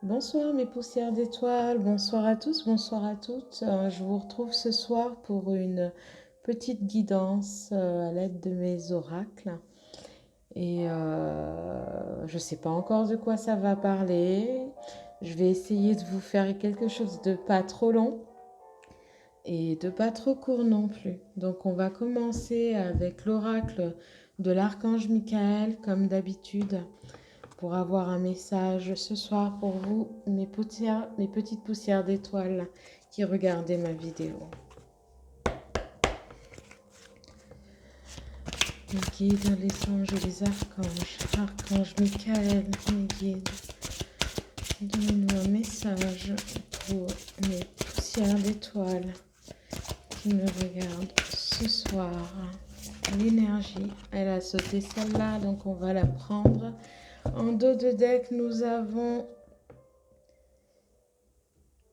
Bonsoir mes poussières d'étoiles, bonsoir à tous, bonsoir à toutes. Je vous retrouve ce soir pour une petite guidance à l'aide de mes oracles. Et je ne sais pas encore de quoi ça va parler. Je vais essayer de vous faire quelque chose de pas trop long et de pas trop court non plus. Donc on va commencer avec l'oracle de l'archange Michael comme d'habitude, pour avoir un message ce soir pour vous, mes petites poussières d'étoiles qui regardez ma vidéo. Mes guides, les anges et les archanges, archange Michael, mes guides, donnez-nous un message pour mes poussières d'étoiles qui me regardent ce soir. L'énergie, elle a sauté celle-là, donc on va la prendre. En dos de deck, nous avons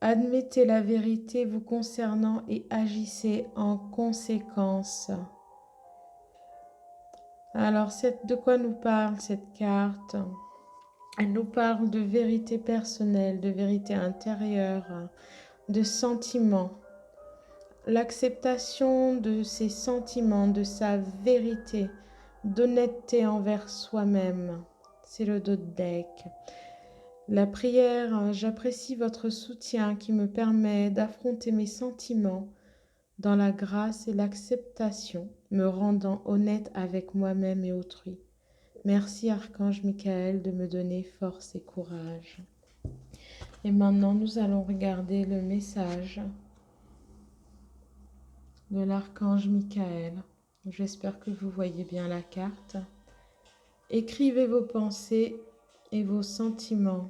admettez la vérité vous concernant et agissez en conséquence. Alors, de quoi nous parle cette carte? Elle nous parle de vérité personnelle, de vérité intérieure, de sentiments. L'acceptation de ses sentiments, de sa vérité, d'honnêteté envers soi-même. C'est le dos de deck. La prière, j'apprécie votre soutien qui me permet d'affronter mes sentiments dans la grâce et l'acceptation, me rendant honnête avec moi-même et autrui. Merci Archange Michael de me donner force et courage. Et maintenant, nous allons regarder le message de l'Archange Michael. J'espère que vous voyez bien la carte. Écrivez vos pensées et vos sentiments.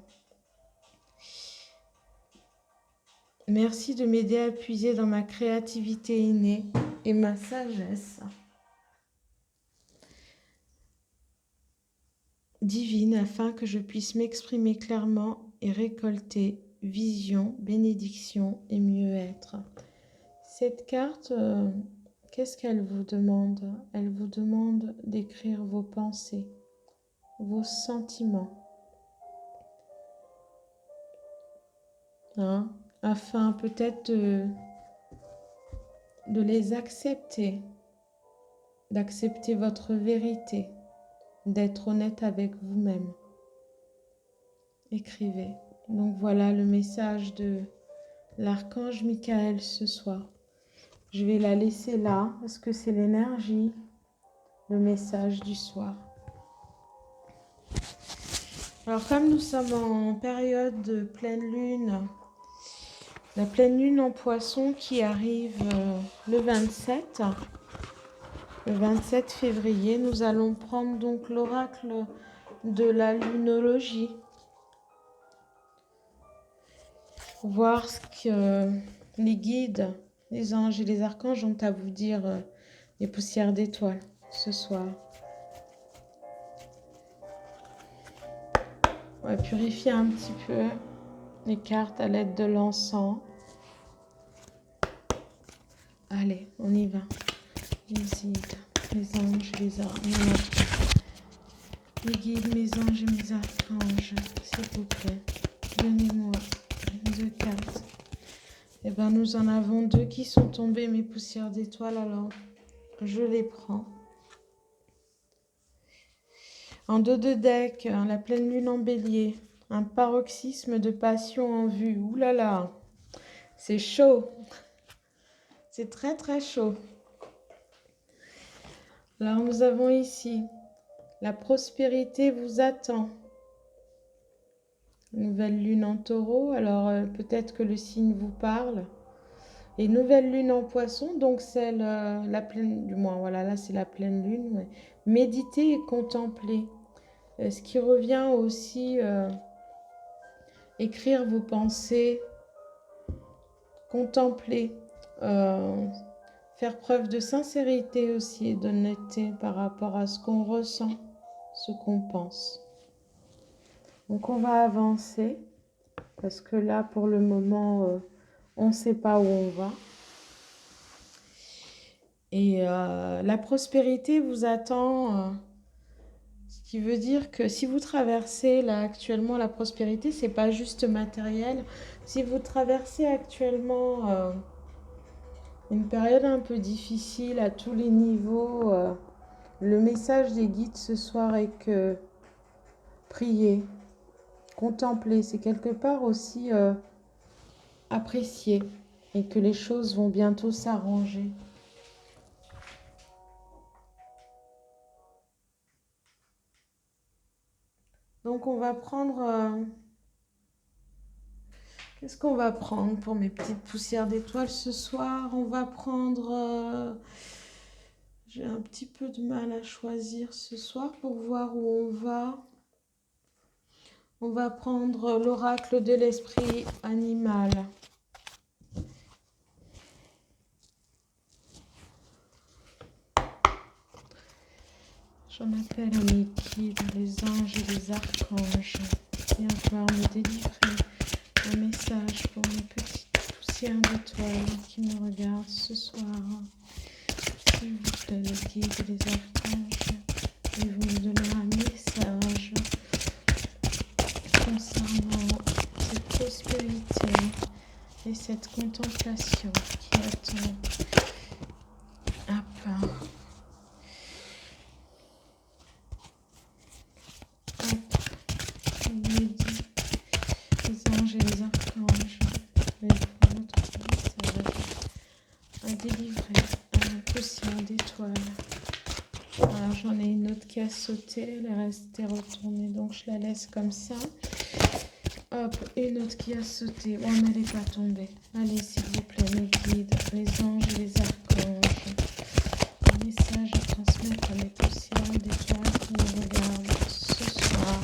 Merci de m'aider à puiser dans ma créativité innée et ma sagesse divine afin que je puisse m'exprimer clairement et récolter vision, bénédiction et mieux-être. Cette carte, qu'est-ce qu'elle vous demande? Elle vous demande d'écrire vos pensées, vos sentiments, afin peut-être de les accepter, d'accepter votre vérité, d'être honnête avec vous-même. Écrivez. Donc voilà le message de l'archange Michael ce soir. Je vais la laisser là parce que c'est l'énergie, le message du soir. Alors comme nous sommes en période de pleine lune, la pleine lune en poisson qui arrive le 27 février, nous allons prendre donc l'oracle de la lunologie. Voir ce que les guides, les anges et les archanges ont à vous dire, les poussières d'étoiles ce soir. On va purifier un petit peu les cartes à l'aide de l'encens. Allez, on y va. Les guides, les anges, les archanges. Les guides, mes anges et mes archanges, s'il vous plaît, donnez-moi 2 cartes. Eh bien, nous en avons 2 qui sont tombées, mes poussières d'étoiles, alors je les prends. En dos de deck, la pleine lune en bélier, un paroxysme de passion en vue. Ouh là là, c'est chaud, c'est très très chaud. Alors nous avons ici, la prospérité vous attend. Nouvelle lune en taureau, alors peut-être que le signe vous parle. Et nouvelle lune en poisson, donc c'est la pleine, du moins voilà, là c'est la pleine lune. Ouais. Méditer et contempler. Ce qui revient aussi, écrire vos pensées, contempler, faire preuve de sincérité aussi et d'honnêteté par rapport à ce qu'on ressent, ce qu'on pense. Donc on va avancer parce que là pour le moment on ne sait pas où on va. Et la prospérité vous attend qui veut dire que si vous traversez là actuellement la prospérité, c'est pas juste matériel. Si vous traversez actuellement une période un peu difficile à tous les niveaux, le message des guides ce soir est que prier, contempler, c'est quelque part aussi apprécier et que les choses vont bientôt s'arranger. Donc on va prendre... qu'est-ce qu'on va prendre pour mes petites poussières d'étoiles ce soir? On va prendre... j'ai un petit peu de mal à choisir ce soir pour voir où on va. On va prendre l'oracle de l'esprit animal. J'en appelle à mes guides, les anges et les archanges. Viens pouvoir me délivrer un message pour mes petites poussières d'étoiles qui me regardent ce soir. S'il vous plaît, les guides et les archanges, et vous me donnez un message concernant cette prospérité et cette contemplation qui attend. Hop. Les anges et les archanges, notre message à délivrer à poussière d'étoiles. Voilà, j'en ai une autre qui a sauté, elle est restée retournée, donc je la laisse comme ça. Hop, une autre qui a sauté. Oh, mais elle n'est pas tombée. Allez, s'il vous plaît, mes guides, les anges et les archanges. Un message à transmettre à mes poussières d'étoiles qui me regardent ce soir.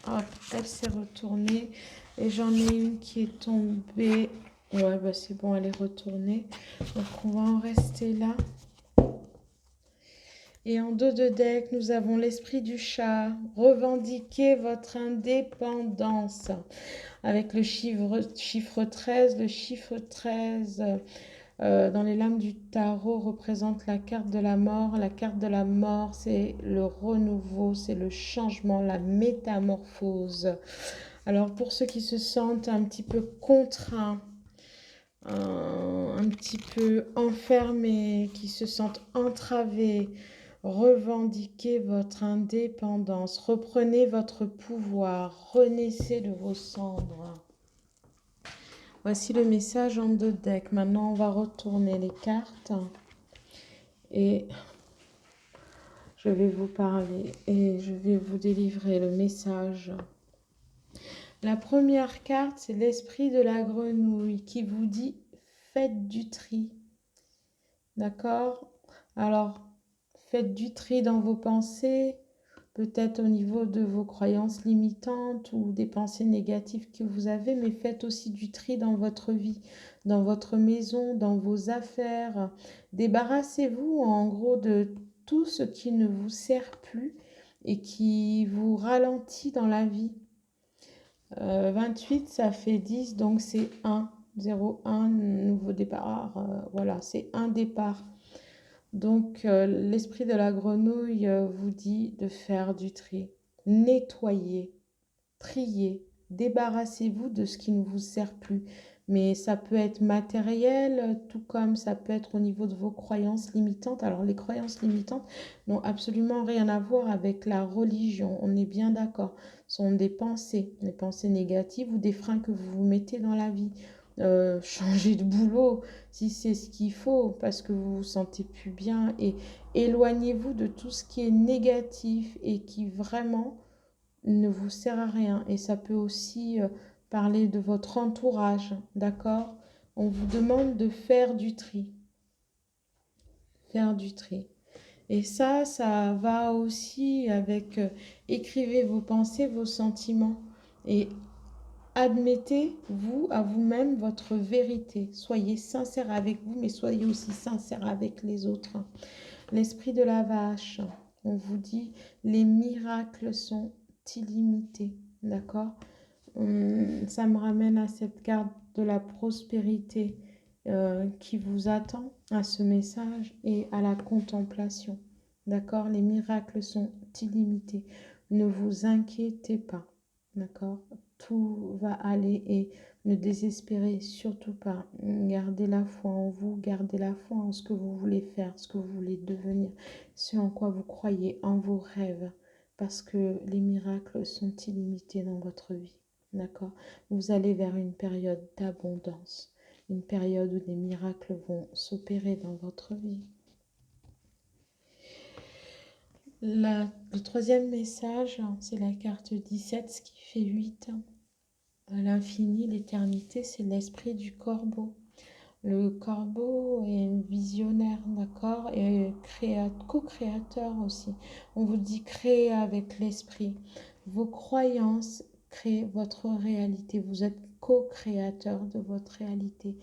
Hop, elle s'est retournée. Et j'en ai une qui est tombée. Ouais, bah c'est bon, elle est retournée. Donc, on va en rester là. Et en dos de deck, nous avons l'esprit du chat. Revendiquez votre indépendance. Avec le chiffre 13. Le chiffre 13, dans les lames du tarot, représente la carte de la mort. La carte de la mort, c'est le renouveau, c'est le changement, la métamorphose. Alors, pour ceux qui se sentent un petit peu contraints, un petit peu enfermés, qui se sentent entravés, revendiquez votre indépendance, reprenez votre pouvoir, renaissez de vos cendres. Voici le message en deux decks. Maintenant, on va retourner les cartes et je vais vous parler et je vais vous délivrer le message. La première carte, c'est l'esprit de la grenouille qui vous dit « faites du tri ». D'accord? Alors, faites du tri dans vos pensées, peut-être au niveau de vos croyances limitantes ou des pensées négatives que vous avez, mais faites aussi du tri dans votre vie, dans votre maison, dans vos affaires. Débarrassez-vous en gros de tout ce qui ne vous sert plus et qui vous ralentit dans la vie. 28, ça fait 10, donc c'est 1. 0, 1, nouveau départ. Voilà, c'est un départ. Donc, l'esprit de la grenouille vous dit de faire du tri. Nettoyez, triez, débarrassez-vous de ce qui ne vous sert plus. Mais ça peut être matériel, tout comme ça peut être au niveau de vos croyances limitantes. Alors, les croyances limitantes n'ont absolument rien à voir avec la religion. On est bien d'accord. Ce sont des pensées négatives ou des freins que vous vous mettez dans la vie. Changer de boulot si c'est ce qu'il faut parce que vous vous sentez plus bien, et éloignez-vous de tout ce qui est négatif et qui vraiment ne vous sert à rien. Et ça peut aussi parler de votre entourage, d'accord? On vous demande de faire du tri. Faire du tri. Et ça va aussi avec écrivez vos pensées, vos sentiments. Et admettez, vous, à vous-même, votre vérité. Soyez sincère avec vous, mais soyez aussi sincère avec les autres. L'esprit de la vache, on vous dit, les miracles sont illimités. D'accord? Ça me ramène à cette carte de la prospérité qui vous attend, à ce message et à la contemplation. D'accord? Les miracles sont illimités. Ne vous inquiétez pas, d'accord? Tout va aller et ne désespérez surtout pas. Gardez la foi en vous, gardez la foi en ce que vous voulez faire, ce que vous voulez devenir, ce en quoi vous croyez, en vos rêves, parce que les miracles sont illimités dans votre vie, d'accord? Vous allez vers une période d'abondance, une période où des miracles vont s'opérer dans votre vie. Le troisième message, c'est la carte 17, ce qui fait 8. L'infini, l'éternité, c'est l'esprit du corbeau. Le corbeau est visionnaire, d'accord, et co-créateur aussi. On vous dit créer avec l'esprit. Vos croyances créent votre réalité. Vous êtes co-créateur de votre réalité.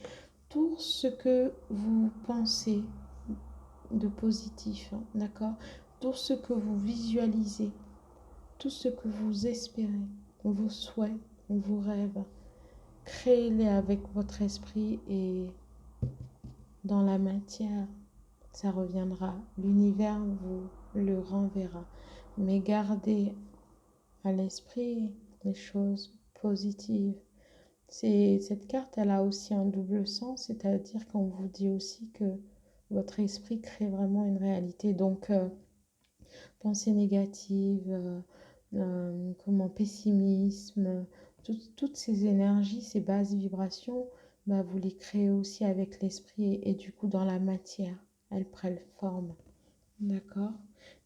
Tout ce que vous pensez de positif, d'accord, tout ce que vous visualisez, tout ce que vous espérez, vos souhaits, vos rêves, créez-les avec votre esprit et dans la matière, ça reviendra. L'univers vous le renverra. Mais gardez à l'esprit les choses positives. Cette carte, elle a aussi un double sens, c'est-à-dire qu'on vous dit aussi que votre esprit crée vraiment une réalité. Donc, pensée négative, pessimisme, toutes ces énergies, ces basses vibrations, bah, vous les créez aussi avec l'esprit et du coup dans la matière, elles prennent forme. D'accord?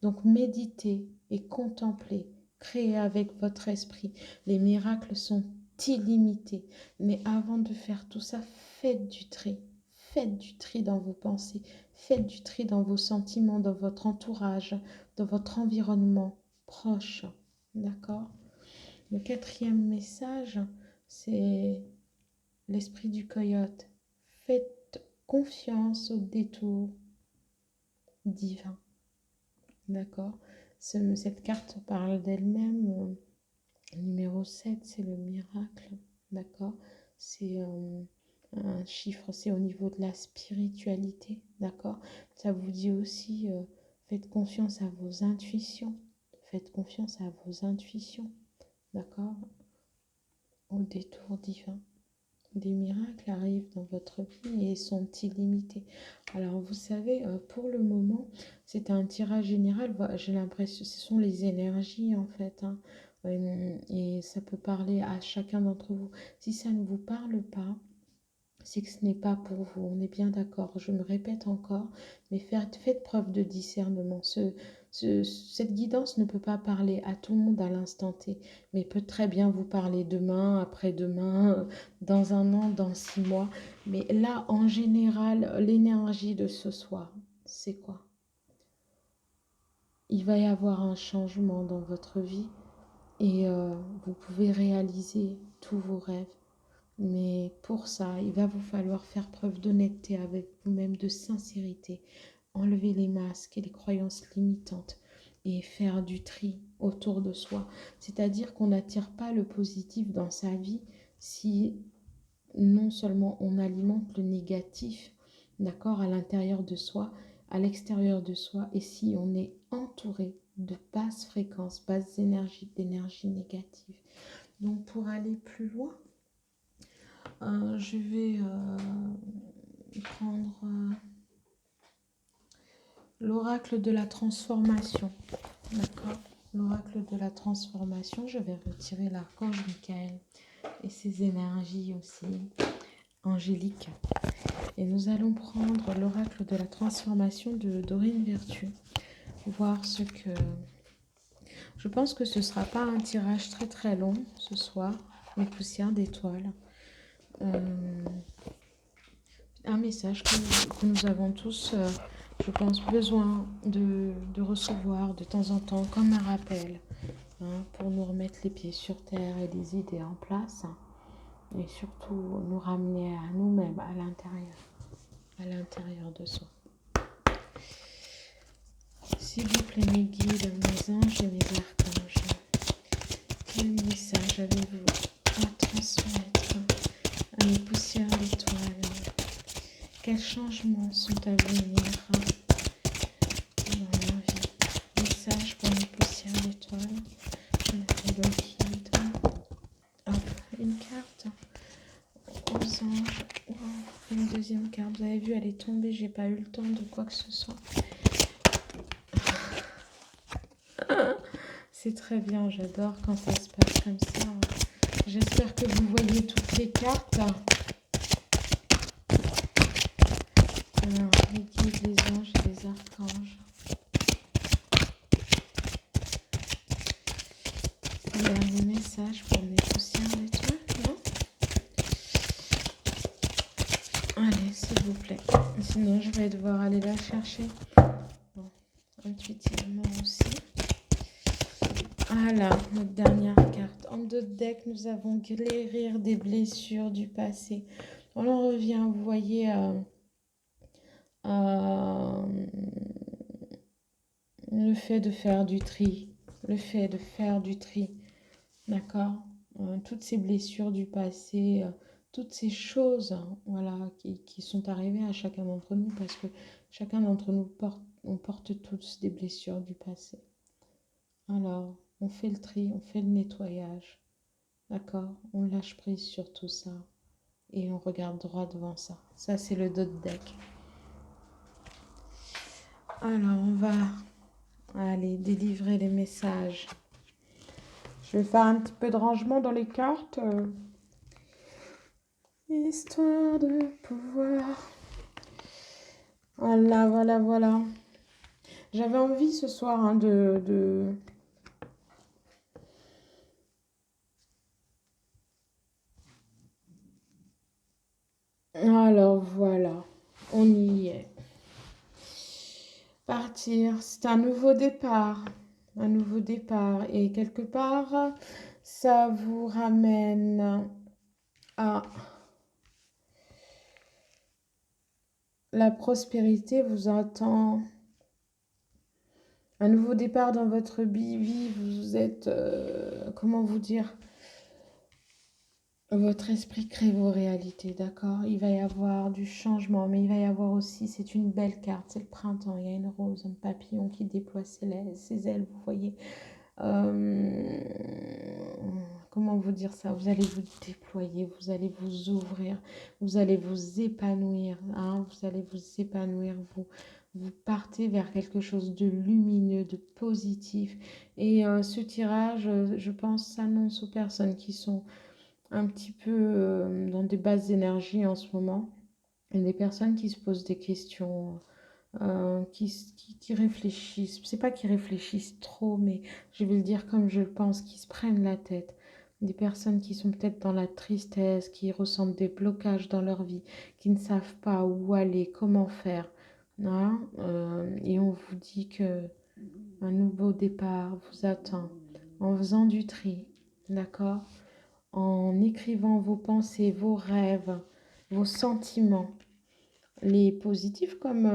Donc méditez et contemplez, créez avec votre esprit. Les miracles sont illimités. Mais avant de faire tout ça, faites du tri. Faites du tri dans vos pensées, faites du tri dans vos sentiments, dans votre entourage, dans votre environnement proche. D'accord? Le quatrième message, c'est l'esprit du coyote. Faites confiance au détour divin. D'accord? Cette carte parle d'elle-même. Numéro 7, c'est le miracle. D'accord? C'est un chiffre, c'est au niveau de la spiritualité. D'accord? Ça vous dit aussi, faites confiance à vos intuitions. Faites confiance à vos intuitions. D'accord? Au détour divin. Des miracles arrivent dans votre vie et sont illimités. Alors vous savez, pour le moment, c'est un tirage général. J'ai l'impression, ce sont les énergies en fait, hein, et ça peut parler à chacun d'entre vous. Si ça ne vous parle pas, c'est que ce n'est pas pour vous. On est bien d'accord. Je me répète encore, mais faites preuve de discernement. Cette guidance ne peut pas parler à tout le monde à l'instant T, mais peut très bien vous parler demain, après-demain, dans un an, dans 6 mois. Mais là, en général, l'énergie de ce soir, c'est quoi? Il va y avoir un changement dans votre vie et vous pouvez réaliser tous vos rêves. Mais pour ça, il va vous falloir faire preuve d'honnêteté avec vous-même, de sincérité, enlever les masques et les croyances limitantes et faire du tri autour de soi. C'est-à-dire qu'on n'attire pas le positif dans sa vie si non seulement on alimente le négatif, d'accord, à l'intérieur de soi, à l'extérieur de soi, et si on est entouré de basses fréquences, basses énergies, d'énergie négative. Donc pour aller plus loin, je vais prendre l'oracle de la transformation. D'accord? L'oracle de la transformation, je vais retirer l'archange Michael et ses énergies aussi angéliques. Et nous allons prendre l'oracle de la transformation de Dorine Vertu. Voir ce que... Je pense que ce ne sera pas un tirage très très long ce soir, mes poussières d'étoiles. Un message que nous avons tous, je pense, besoin de recevoir de temps en temps comme un rappel, hein, pour nous remettre les pieds sur terre et les idées en place, hein, et surtout nous ramener à nous-mêmes, à l'intérieur de soi. S'il vous plaît, mes guides, mes anges et mes archanges, quel message avez-vous à transmettre à mes poussières d'étoiles? Quels changements sont à venir dans leur vie? Message pour mes poussières les anges. Wow. Une deuxième carte. Vous avez vu, elle est tombée. J'ai pas eu le temps de quoi que ce soit. C'est très bien. J'adore quand ça se passe comme ça. J'espère que vous voyez toutes les cartes. Alors, les guides, les anges, les archanges. Un dernier message pour mes poussières d'étoiles, non? Allez, s'il vous plaît. Sinon, je vais devoir aller la chercher. Bon, intuitivement aussi. Voilà, notre dernière carte. En deux decks, nous avons guérir des blessures du passé. On en revient, vous voyez, le fait de faire du tri. Le fait de faire du tri. D'accord? Toutes ces blessures du passé, toutes ces choses, hein, voilà, qui sont arrivées à chacun d'entre nous, parce que chacun d'entre nous on porte tous des blessures du passé. Alors, on fait le tri, on fait le nettoyage, d'accord? On lâche prise sur tout ça et on regarde droit devant ça. Ça, c'est le dos de deck. Alors, on va aller délivrer les messages. Je vais faire un petit peu de rangement dans les cartes. Histoire de pouvoir. Voilà, voilà, voilà. J'avais envie ce soir hein, Alors voilà, on y est. Partir, c'est un nouveau départ. Un nouveau départ. Et quelque part, ça vous ramène à la prospérité vous attend. Un nouveau départ dans votre vie, vous êtes, comment vous dire, votre esprit crée vos réalités, d'accord? Il va y avoir du changement, mais il va y avoir aussi, c'est une belle carte, c'est le printemps, il y a une rose, un papillon qui déploie ses ailes, vous voyez. Comment vous dire ça? Vous allez vous déployer, vous allez vous ouvrir, vous allez vous épanouir, hein? Vous allez vous épanouir, vous partez vers quelque chose de lumineux, de positif. Et ce tirage, je pense, s'annonce aux personnes qui sont un petit peu dans des basses énergies en ce moment. Et des personnes qui se posent des questions, qui réfléchissent. C'est pas qu'ils réfléchissent trop, mais je vais le dire comme je le pense, qui se prennent la tête. Des personnes qui sont peut-être dans la tristesse, qui ressentent des blocages dans leur vie, qui ne savent pas où aller, comment faire. Hein, et on vous dit que un nouveau départ vous attend en faisant du tri, d'accord? En écrivant vos pensées, vos rêves, vos sentiments, les positifs comme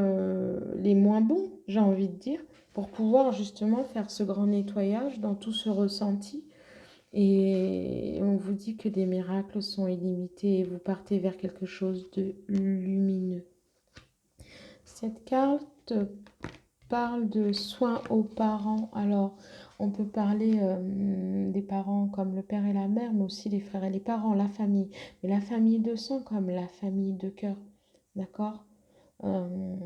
les moins bons, j'ai envie de dire, pour pouvoir justement faire ce grand nettoyage dans tout ce ressenti. Et on vous dit que des miracles sont illimités et vous partez vers quelque chose de lumineux. Cette carte parle de soins aux parents. Alors, on peut parler des parents comme le père et la mère, mais aussi les frères et les parents, la famille. Mais la famille de sang comme la famille de cœur. D'accord? Euh,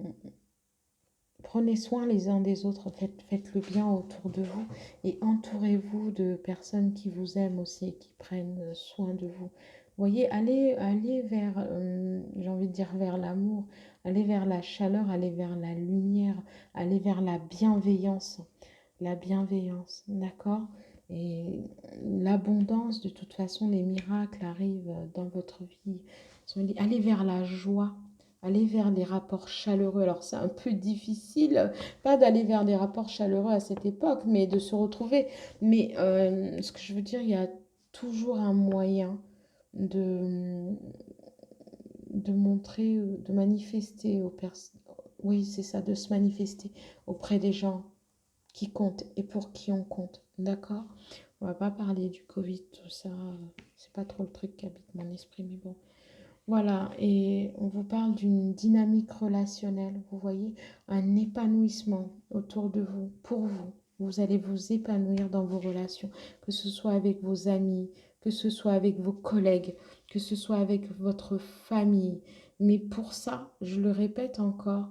Prenez soin les uns des autres, faites le bien autour de vous et entourez-vous de personnes qui vous aiment aussi et qui prennent soin de vous. Voyez, allez vers, j'ai envie de dire vers l'amour, allez vers la chaleur, allez vers la lumière, allez vers la bienveillance, d'accord? Et l'abondance, de toute façon, les miracles arrivent dans votre vie. Allez vers la joie. Aller vers des rapports chaleureux. Alors c'est un peu difficile, pas d'aller vers des rapports chaleureux à cette époque, mais de se retrouver. Mais ce que je veux dire, il y a toujours un moyen de, de montrer, de manifester aux personnes. Oui, c'est ça, de se manifester auprès des gens qui comptent et pour qui on compte. D'accord? On va pas parler du Covid, tout ça. C'est pas trop le truc qui habite mon esprit, mais bon. Voilà, et on vous parle d'une dynamique relationnelle, vous voyez, un épanouissement autour de vous, pour vous. Vous allez vous épanouir dans vos relations, que ce soit avec vos amis, que ce soit avec vos collègues, que ce soit avec votre famille. Mais pour ça, je le répète encore,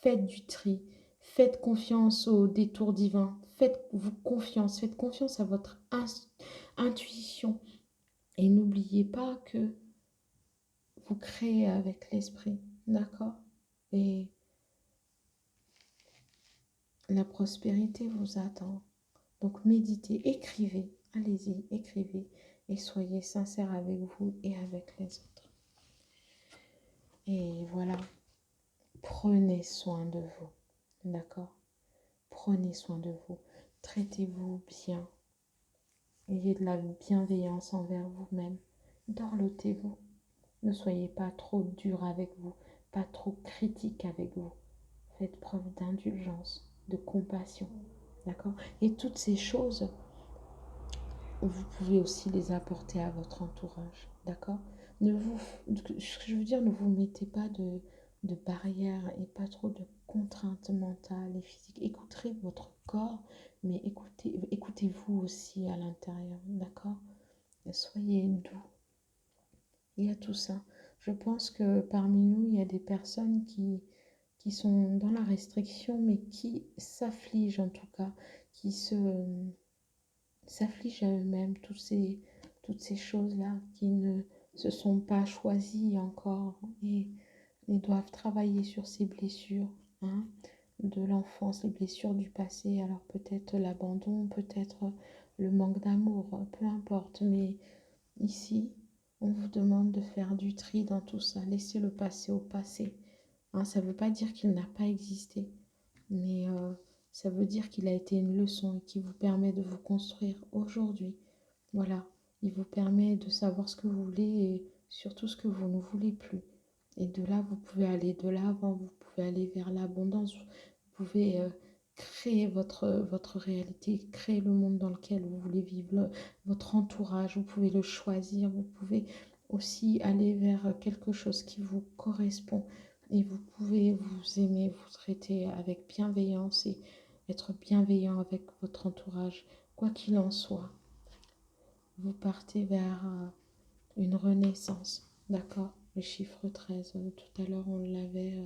faites du tri, faites confiance au détour divin, faites-vous confiance, faites confiance à votre intuition. Et n'oubliez pas que vous créez avec l'esprit, d'accord? Et la prospérité vous attend. Donc méditez, écrivez, allez-y, écrivez et soyez sincère avec vous et avec les autres. Et voilà, prenez soin de vous, d'accord? Prenez soin de vous, traitez-vous bien, ayez de la bienveillance envers vous-même, dorlotez-vous, ne soyez pas trop dur avec vous, pas trop critique avec vous, faites preuve d'indulgence, de compassion, d'accord? Et toutes ces choses, vous pouvez aussi les apporter à votre entourage, d'accord? Je veux dire, ne vous mettez pas de barrières et pas trop de contraintes mentales et physiques. Écoutez votre corps, mais écoutez-vous aussi à l'intérieur, d'accord? Soyez doux. Il y a tout ça. Je pense que parmi nous, il y a des personnes qui sont dans la restriction, mais qui s'affligent en tout cas, qui s'affligent à eux-mêmes, toutes ces choses-là qui ne se sont pas choisies encore et doivent travailler sur ces blessures, hein, de l'enfance, les blessures du passé. Alors peut-être l'abandon, peut-être le manque d'amour, peu importe. Mais ici, on vous demande de faire du tri dans tout ça. Laissez le passé au passé. Hein, ça ne veut pas dire qu'il n'a pas existé, mais ça veut dire qu'il a été une leçon et qui vous permet de vous construire aujourd'hui. Voilà, il vous permet de savoir ce que vous voulez et surtout ce que vous ne voulez plus. Et de là, vous pouvez aller de l'avant, vous pouvez aller vers l'abondance, vous pouvez créer votre réalité, créer le monde dans lequel vous voulez vivre, votre entourage, vous pouvez le choisir, vous pouvez aussi aller vers quelque chose qui vous correspond. Et vous pouvez vous aimer, vous traiter avec bienveillance et être bienveillant avec votre entourage, quoi qu'il en soit. Vous partez vers une renaissance, d'accord? Le chiffre 13, tout à l'heure on l'avait,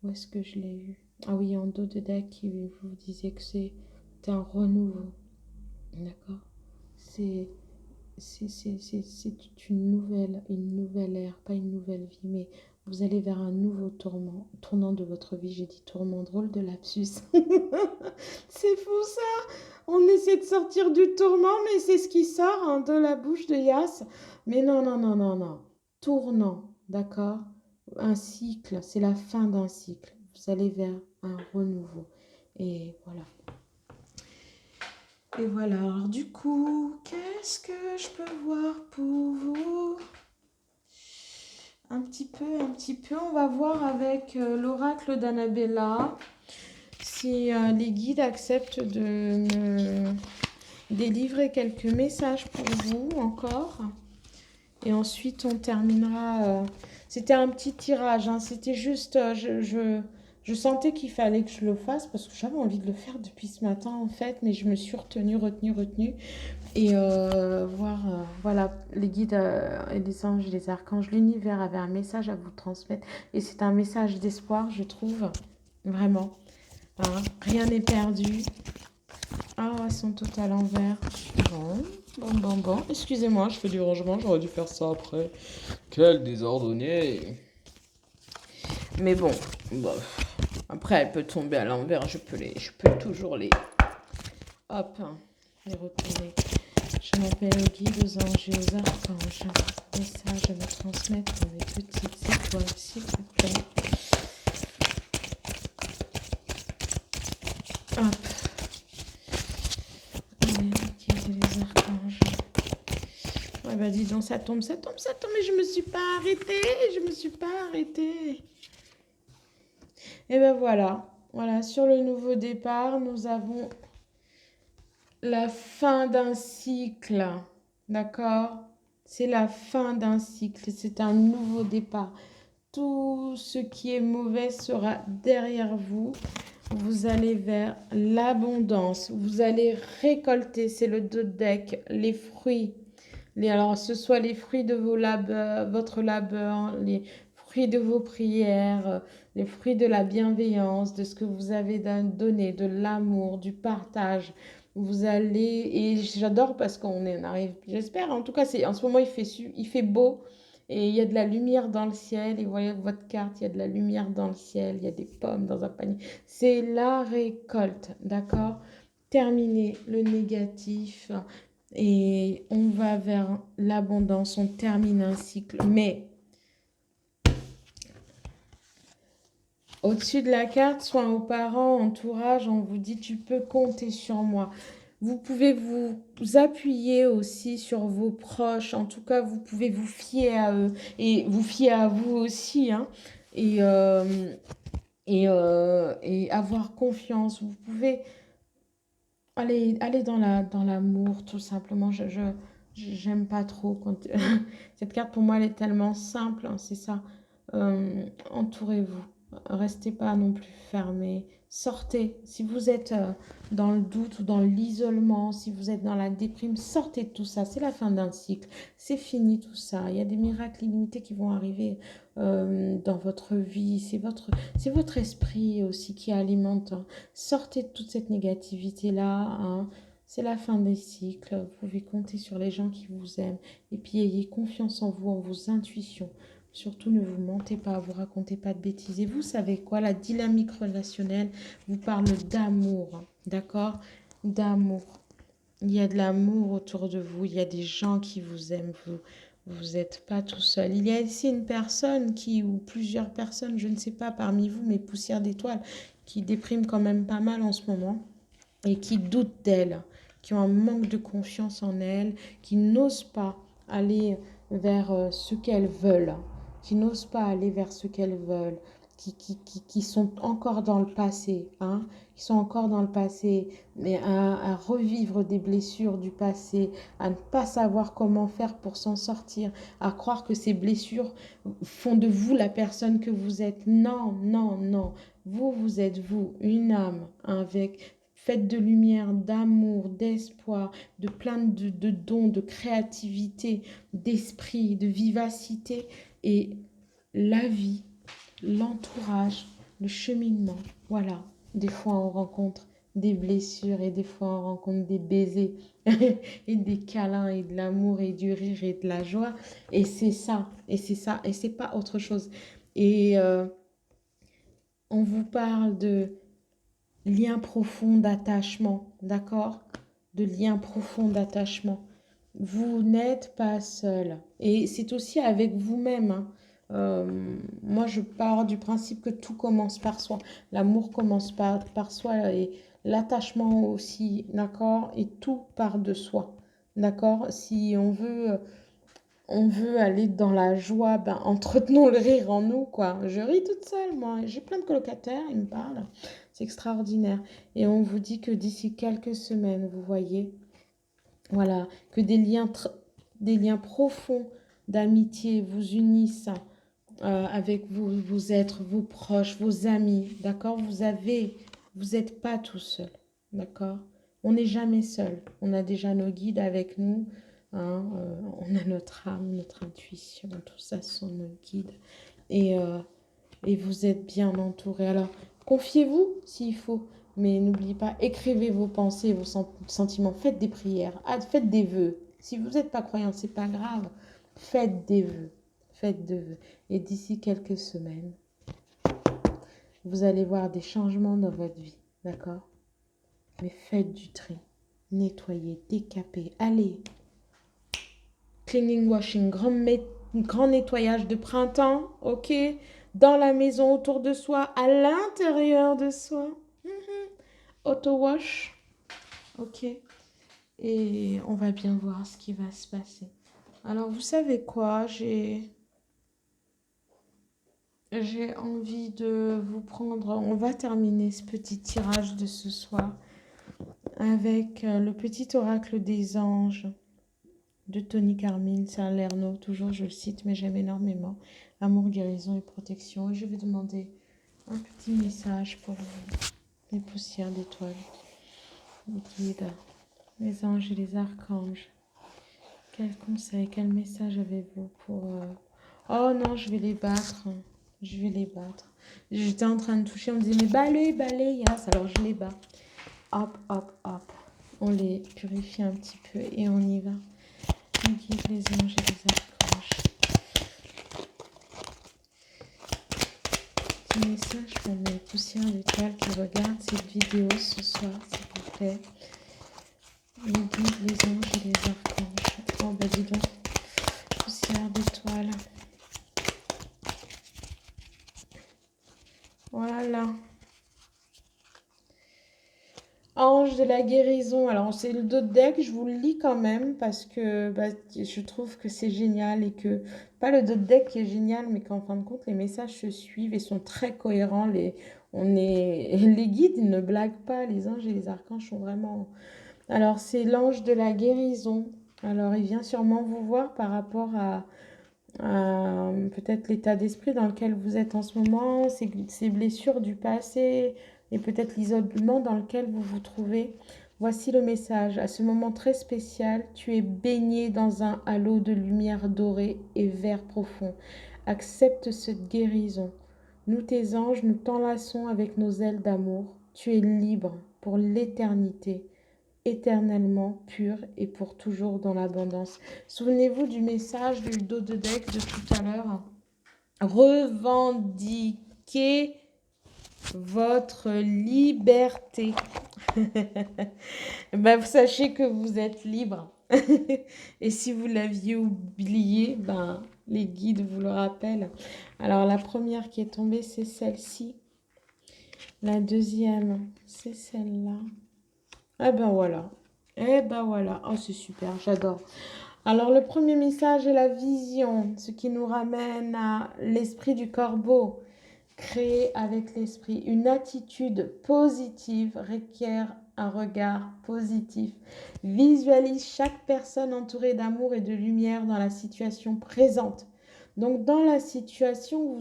où est-ce que je l'ai eu? Ah oui, en dos de deck, qui vous disait que c'est un renouveau, d'accord? C'est une nouvelle ère, pas une nouvelle vie, mais vous allez vers un nouveau tournant de votre vie. J'ai dit tourment, drôle de lapsus. C'est fou ça. On essaie de sortir du tourment, mais c'est ce qui sort, hein, de la bouche de Yas. Mais non, non, non, non, non. Tournant, d'accord? Un cycle, c'est la fin d'un cycle. Vous allez vers un renouveau. Et voilà. Et voilà, alors du coup, qu'est-ce que je peux voir pour vous? Un petit peu, on va voir avec l'oracle d'Annabella, si les guides acceptent de me délivrer quelques messages pour vous encore. Et ensuite, on terminera. C'était un petit tirage, hein, c'était juste, je sentais qu'il fallait que je le fasse parce que j'avais envie de le faire depuis ce matin en fait, mais je me suis retenue. Et voir, voilà, les guides et les anges et les archanges, l'univers avait un message à vous transmettre. Et c'est un message d'espoir, je trouve, vraiment. Hein, rien n'est perdu. Ah, elles sont toutes à l'envers. Bon. Excusez-moi, je fais du rangement, j'aurais dû faire ça après. Quel désordonné. Mais bon, après, elle peut tomber à l'envers, je peux toujours les... Hop, hein, les retourner. Je m'appelle aux guides, aux anges et aux archanges. Message à vous transmettre pour mes petites étoiles, s'il vous plaît. Hop. Les guides et les archanges. Ouais, bah dis donc, ça tombe, mais je me suis pas arrêtée. Et ben voilà. Voilà, sur le nouveau départ, nous avons la fin d'un cycle. D'accord? C'est la fin d'un cycle. C'est un nouveau départ. Tout ce qui est mauvais sera derrière vous. Vous allez vers l'abondance. Vous allez récolter, c'est le 2 deck, les fruits Alors, ce soit les fruits de vos labeurs, votre labeur, les fruits de vos prières, les fruits de la bienveillance, de ce que vous avez donné, de l'amour, du partage. Vous allez, et j'adore parce on arrive, j'espère, en tout cas, en ce moment, il fait beau et il y a de la lumière dans le ciel. Et vous voyez votre carte, il y a de la lumière dans le ciel, il y a des pommes dans un panier. C'est la récolte, d'accord? Terminer le négatif et on va vers l'abondance, on termine un cycle. Mais au-dessus de la carte, soins aux parents, entourage, on vous dit tu peux compter sur moi. Vous pouvez vous appuyer aussi sur vos proches. En tout cas, vous pouvez vous fier à eux et vous fier à vous aussi, hein. Et, euh, et avoir confiance. Vous pouvez aller dans l'amour, tout simplement. J'aime pas trop quand... Cette carte, pour moi, elle est tellement simple, hein, c'est ça. Entourez-vous. Restez pas non plus fermés. Sortez. Si vous êtes dans le doute ou dans l'isolement, si vous êtes dans la déprime, sortez de tout ça. C'est la fin d'un cycle. C'est fini tout ça. Il y a des miracles illimités qui vont arriver dans votre vie. C'est votre esprit aussi qui alimente, hein. Sortez de toute cette négativité-là, hein. C'est la fin des cycles. Vous pouvez compter sur les gens qui vous aiment. Et puis ayez confiance en vous, en vos intuitions. Surtout ne vous mentez pas, vous racontez pas de bêtises. Et vous savez quoi, la dynamique relationnelle vous parle d'amour, hein, d'accord? D'amour. Il y a de l'amour autour de vous, il y a des gens qui vous aiment, vous n'êtes pas tout seul. Il y a ici une personne ou plusieurs personnes, je ne sais pas parmi vous, mais poussière d'étoiles, qui dépriment quand même pas mal en ce moment et qui doutent d'elles, qui ont un manque de confiance en elles, qui n'osent pas aller vers ce qu'elles veulent, qui n'osent pas aller vers ce qu'elles veulent, qui sont encore dans le passé, hein, qui sont encore dans le passé, mais à revivre des blessures du passé, à ne pas savoir comment faire pour s'en sortir, à croire que ces blessures font de vous la personne que vous êtes. Non, non, non. Vous êtes vous, une âme avec faite de lumière, d'amour, d'espoir, de plein de dons, de créativité, d'esprit, de vivacité. Et la vie, l'entourage, le cheminement, voilà. Des fois, on rencontre des blessures et des fois, on rencontre des baisers et des câlins et de l'amour et du rire et de la joie. Et c'est ça, et c'est ça, et c'est pas autre chose. Et on vous parle de lien profond d'attachement, d'accord? De lien profond d'attachement. Vous n'êtes pas seul. Et c'est aussi avec vous-même, hein. Moi, je pars du principe que tout commence par soi. L'amour commence par soi et l'attachement aussi, d'accord? Et tout part de soi, d'accord? Si on veut aller dans la joie, ben, entretenons le rire en nous, quoi. Je ris toute seule, moi. J'ai plein de colocataires, ils me parlent. C'est extraordinaire. Et on vous dit que d'ici quelques semaines, vous voyez, voilà, que des liens profonds d'amitié vous unissent avec vos êtres, vos proches, vos amis, d'accord? Vous n'êtes pas tout seul, d'accord? On n'est jamais seul. On a déjà nos guides avec nous, hein, on a notre âme, notre intuition, tout ça sont nos guides. Et, euh, et vous êtes bien entouré. Alors, confiez-vous s'il faut, mais n'oubliez pas, écrivez vos pensées, vos sentiments, faites des prières, faites des vœux. Si vous n'êtes pas croyant, c'est pas grave. Faites des vœux, faites des vœux. Et d'ici quelques semaines, vous allez voir des changements dans votre vie, d'accord? Mais faites du tri, nettoyez, décapez, allez. Cleaning, washing, grand nettoyage de printemps, ok? Dans la maison, autour de soi, à l'intérieur de soi. Auto-wash, ok? Et on va bien voir ce qui va se passer. Alors, vous savez quoi? J'ai envie de vous prendre... On va terminer ce petit tirage de ce soir avec le petit oracle des anges de Tony Carmine Salerno. Toujours, je le cite, mais j'aime énormément. Amour, guérison et protection. Et je vais demander un petit message pour vous. Les poussières d'étoiles, les guides, les anges et les archanges. Quel conseil, quel message avez-vous pour... Oh non, je vais les battre. Je vais les battre. J'étais en train de toucher, on me disait, mais balaye, balaye, Yas. Alors je les bats. Hop, hop, hop. On les purifie un petit peu et on y va. On guide les anges et les archanges. Petit message pour mes poussières d'étoiles qui regardent cette vidéo ce soir, s'il vous plaît. On guide les anges et les archanges. Oh bah dis donc. Poussière d'étoiles. Voilà. Ange de la guérison. Alors, c'est le dos de deck, je vous le lis quand même parce que bah, je trouve que c'est génial et que, pas le dos de deck qui est génial, mais qu'en fin de compte, les messages se suivent et sont très cohérents. Les guides, ils ne blaguent pas. Les anges et les archanges sont vraiment. Alors, c'est l'ange de la guérison. Alors, il vient sûrement vous voir par rapport à peut-être l'état d'esprit dans lequel vous êtes en ce moment, ces blessures du passé et peut-être l'isolement dans lequel vous vous trouvez. Voici le message. À ce moment très spécial, tu es baigné dans un halo de lumière dorée et vert profond. Accepte cette guérison. Nous, tes anges, nous t'enlaçons avec nos ailes d'amour. Tu es libre pour l'éternité, éternellement pur et pour toujours dans l'abondance. Souvenez-vous du message du dos de deck de tout à l'heure. Revendiquez votre liberté. Ben, sachez que vous êtes libre. Et si vous l'aviez oublié, ben, les guides vous le rappellent. Alors la première qui est tombée, c'est celle-ci. La deuxième, c'est celle-là. Eh ben voilà. Eh ben voilà. Oh, c'est super, j'adore. Alors le premier message est la vision, ce qui nous ramène à l'esprit du corbeau, créé avec l'esprit. Une attitude positive requiert un regard positif. Visualise chaque personne entourée d'amour et de lumière dans la situation présente. Donc dans la situation où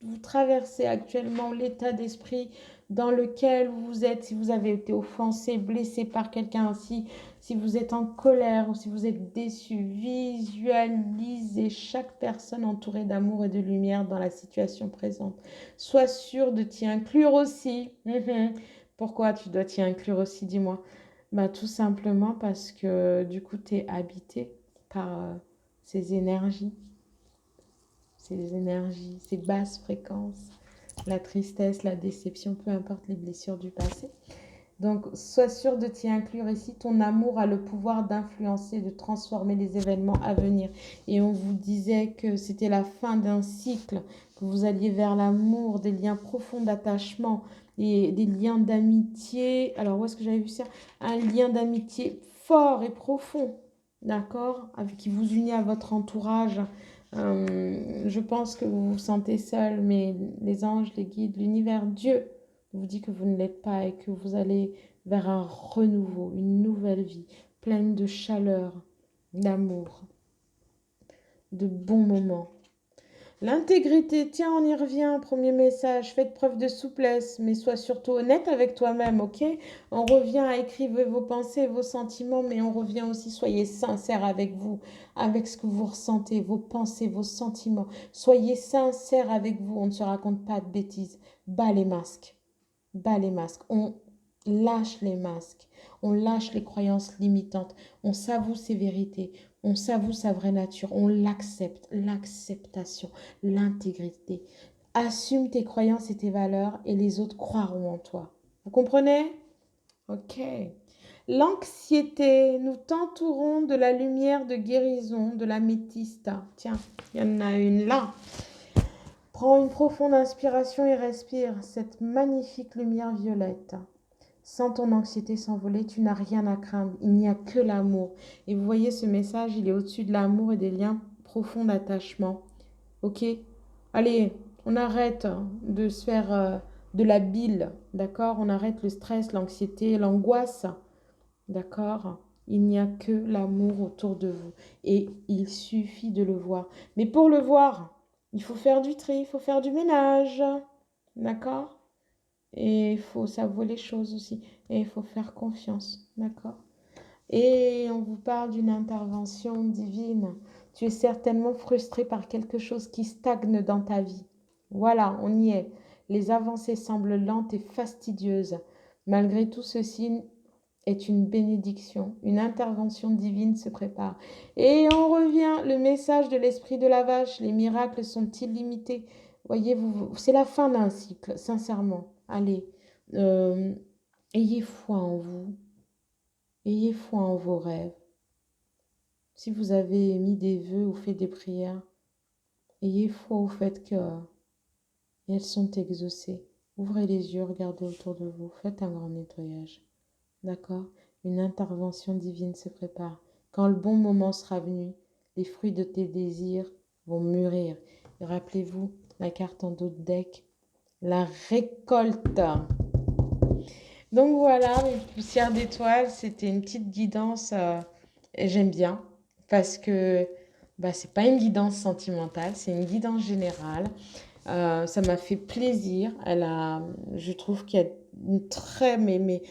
vous traversez actuellement, l'état d'esprit dans lequel vous êtes, si vous avez été offensé, blessé par quelqu'un, si vous êtes en colère ou si vous êtes déçu, visualisez chaque personne entourée d'amour et de lumière dans la situation présente. Sois sûr de t'y inclure aussi. Pourquoi tu dois t'y inclure aussi, dis-moi? Bah, tout simplement parce que du coup, tu es habité par ces énergies, ces basses fréquences, la tristesse, la déception, peu importe les blessures du passé. Donc, sois sûr de t'y inclure ici. Ton amour a le pouvoir d'influencer, de transformer les événements à venir. Et on vous disait que c'était la fin d'un cycle, que vous alliez vers l'amour, des liens profonds d'attachement et des liens d'amitié. Alors, où est-ce que j'avais vu ça? Un lien d'amitié fort et profond, d'accord? Qui vous unit à votre entourage. Je pense que vous vous sentez seul, mais les anges, les guides, l'univers, Dieu vous dit que vous ne l'êtes pas et que vous allez vers un renouveau, une nouvelle vie, pleine de chaleur, d'amour, de bons moments. L'intégrité, tiens, on y revient, premier message, faites preuve de souplesse, mais sois surtout honnête avec toi-même, ok? On revient à écrire vos pensées, vos sentiments, mais on revient aussi, soyez sincère avec vous, avec ce que vous ressentez, vos pensées, vos sentiments. Soyez sincère avec vous, on ne se raconte pas de bêtises. Bas les masques. Bas les masques, on lâche les masques, on lâche les croyances limitantes, on s'avoue ses vérités, on s'avoue sa vraie nature, on l'accepte, l'acceptation, l'intégrité. Assume tes croyances et tes valeurs et les autres croiront en toi. Vous comprenez? Ok. L'anxiété, nous t'entourons de la lumière de guérison de l'améthyste. Tiens, il y en a une là. Prends une profonde inspiration et respire cette magnifique lumière violette. Sens ton anxiété s'envoler, tu n'as rien à craindre, il n'y a que l'amour. Et vous voyez ce message, il est au-dessus de l'amour et des liens profonds d'attachement. Ok? Allez, on arrête de se faire de la bile, d'accord? On arrête le stress, l'anxiété, l'angoisse, d'accord? Il n'y a que l'amour autour de vous et il suffit de le voir. Mais pour le voir, il faut faire du tri, il faut faire du ménage, d'accord? Et il faut s'avouer les choses aussi. Et il faut faire confiance, d'accord? Et on vous parle d'une intervention divine. Tu es certainement frustré par quelque chose qui stagne dans ta vie. Voilà, on y est. Les avancées semblent lentes et fastidieuses. Malgré tout, ceci est une bénédiction. Une intervention divine se prépare. Et on revient, le message de l'esprit de la vache. Les miracles sont illimités. Voyez-vous, c'est la fin d'un cycle, sincèrement. Allez, euh, ayez foi en vous. Ayez foi en vos rêves. Si vous avez mis des vœux ou fait des prières, ayez foi au fait qu'elles sont exaucées. Ouvrez les yeux, regardez autour de vous, faites un grand nettoyage. D'accord? Une intervention divine se prépare. Quand le bon moment sera venu, les fruits de tes désirs vont mûrir. Et rappelez-vous, la carte en dos de deck, la récolte. Donc voilà, mes poussières d'étoiles, c'était une petite guidance et j'aime bien parce que bah, c'est pas une guidance sentimentale, c'est une guidance générale. Ça m'a fait plaisir. Je trouve qu'il y a une mais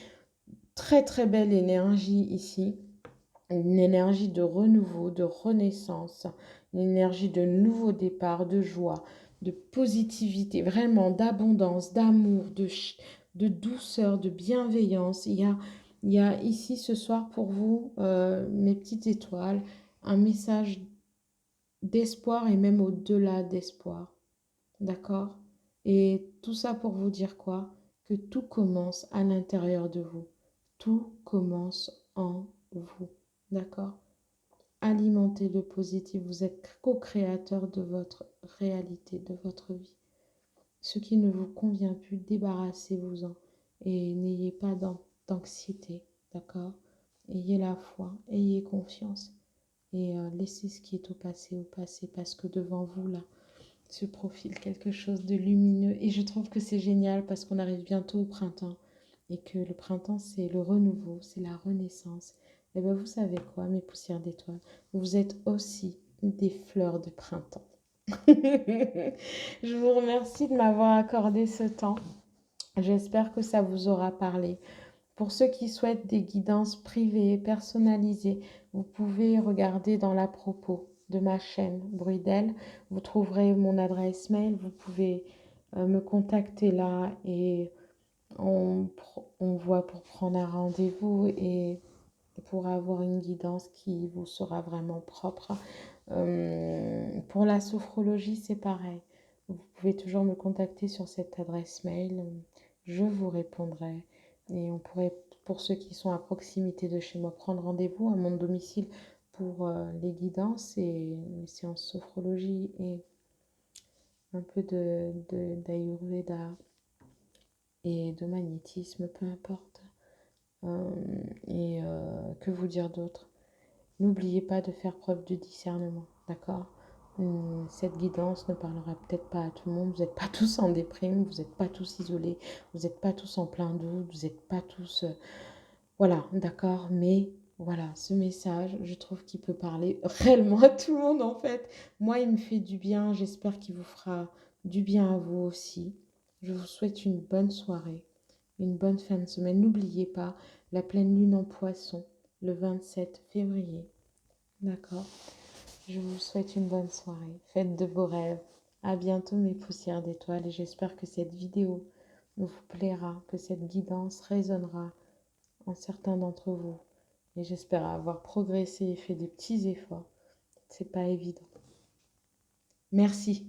très très belle énergie ici, une énergie de renouveau, de renaissance, une énergie de nouveau départ, de joie, de positivité, vraiment d'abondance, d'amour, de douceur, de bienveillance. Il y a ici ce soir pour vous, mes petites étoiles, un message d'espoir et même au-delà d'espoir. D'accord? Et tout ça pour vous dire quoi? Que tout commence à l'intérieur de vous. Tout commence en vous. D'accord? Alimentez le positif. Vous êtes co-créateur de votre réalité, de votre vie. Ce qui ne vous convient plus, débarrassez-vous-en. Et n'ayez pas d'anxiété. D'accord? Ayez la foi, ayez confiance. Et laissez ce qui est au passé, parce que devant vous, là, se profile quelque chose de lumineux. Et je trouve que c'est génial parce qu'on arrive bientôt au printemps. Et que le printemps, c'est le renouveau, c'est la renaissance. Et bien, vous savez quoi, mes poussières d'étoiles? Vous êtes aussi des fleurs de printemps. Je vous remercie de m'avoir accordé ce temps. J'espère que ça vous aura parlé. Pour ceux qui souhaitent des guidances privées, personnalisées, vous pouvez regarder dans la propos de ma chaîne Bruidel. Vous trouverez mon adresse mail. Vous pouvez me contacter là et on voit pour prendre un rendez-vous et pour avoir une guidance qui vous sera vraiment propre. Pour la sophrologie, c'est pareil. Vous pouvez toujours me contacter sur cette adresse mail. Je vous répondrai. Et on pourrait, pour ceux qui sont à proximité de chez moi, prendre rendez-vous à mon domicile pour les guidances et les séances sophrologie et un peu d'ayurveda et de magnétisme, peu importe. Que vous dire d'autre? N'oubliez pas de faire preuve de discernement, d'accord? Cette guidance ne parlera peut-être pas à tout le monde. Vous n'êtes pas tous en déprime, vous n'êtes pas tous isolés, vous n'êtes pas tous en plein doute, vous n'êtes pas tous... voilà, d'accord? Mais voilà, ce message, je trouve qu'il peut parler réellement à tout le monde en fait. Moi, il me fait du bien, j'espère qu'il vous fera du bien à vous aussi. Je vous souhaite une bonne soirée, une bonne fin de semaine. N'oubliez pas la pleine lune en poisson, le 27 février. D'accord? Je vous souhaite une bonne soirée. Faites de beaux rêves. À bientôt mes poussières d'étoiles et j'espère que cette vidéo vous plaira, que cette guidance résonnera en certains d'entre vous. Et j'espère avoir progressé et fait des petits efforts. C'est pas évident. Merci.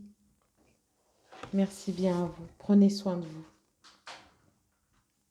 Merci bien à vous. Prenez soin de vous.